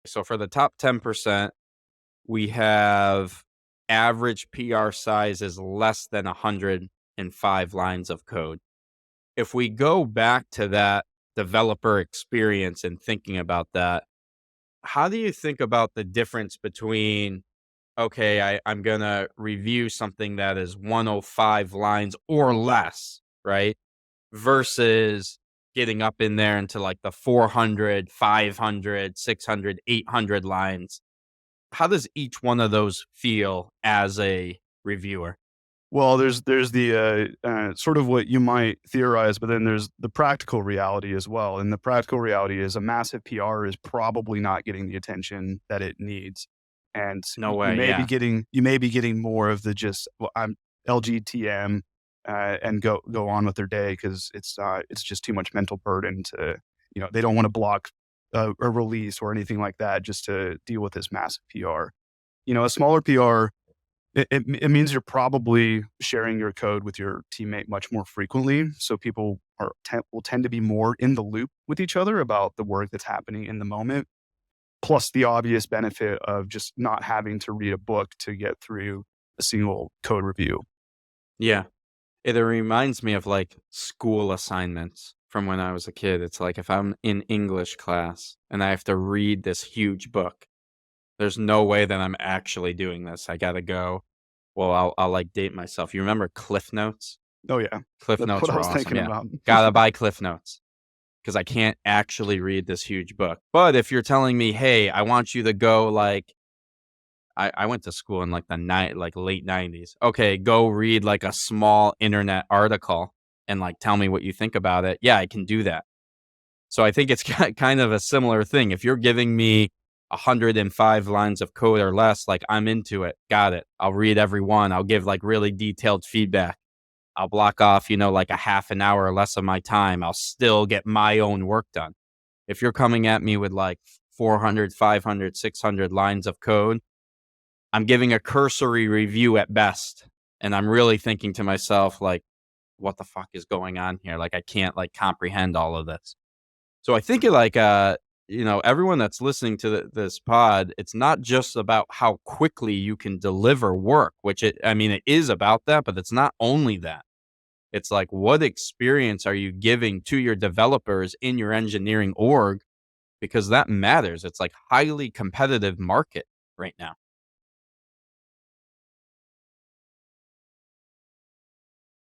So for the top 10%, we have average PR size is less than 105 lines of code. If we go back to that developer experience and thinking about that, how do you think about the difference between, okay, I'm going to review something that is 105 lines or less, right? Versus getting up in there into like the 400, 500, 600, 800 lines. How does each one of those feel as a reviewer? Well, there's the sort of what you might theorize, but then there's the practical reality as well. And the practical reality is a massive PR is probably not getting the attention that it needs. And No way. Yeah. you may be getting more of the just well, I'm LGTM and go on with their day because it's just too much mental burden to they don't want to block a release or anything like that just to deal with this massive PR. A smaller PR it means you're probably sharing your code with your teammate much more frequently, so people will tend to be more in the loop with each other about the work that's happening in the moment, plus the obvious benefit of just not having to read a book to get through a single code review. Yeah. It reminds me of like school assignments from when I was a kid. It's like if I'm in English class and I have to read this huge book, there's no way that I'm actually doing this. I gotta go. Well, I'll like date myself. You remember Cliff Notes? Oh, yeah. Cliff That's Notes what I were was awesome. thinking Yeah. about. Gotta buy Cliff Notes because I can't actually read this huge book. But if you're telling me, hey, I want you to go like I went to school in like the night like late 90s. Okay, go read like a small internet article and like tell me what you think about it. Yeah, I can do that. So I think it's kind of a similar thing. If you're giving me 105 lines of code or less, like I'm into it. Got it. I'll read every one. I'll give like really detailed feedback. I'll block off, like a half an hour or less of my time. I'll still get my own work done. If you're coming at me with like 400, 500, 600 lines of code, I'm giving a cursory review at best. And I'm really thinking to myself, like, what the fuck is going on here? Like, I can't like comprehend all of this. So I think everyone that's listening to this pod, it's not just about how quickly you can deliver work, I mean, it is about that, but it's not only that. It's like, what experience are you giving to your developers in your engineering org? Because that matters. It's like highly competitive market right now.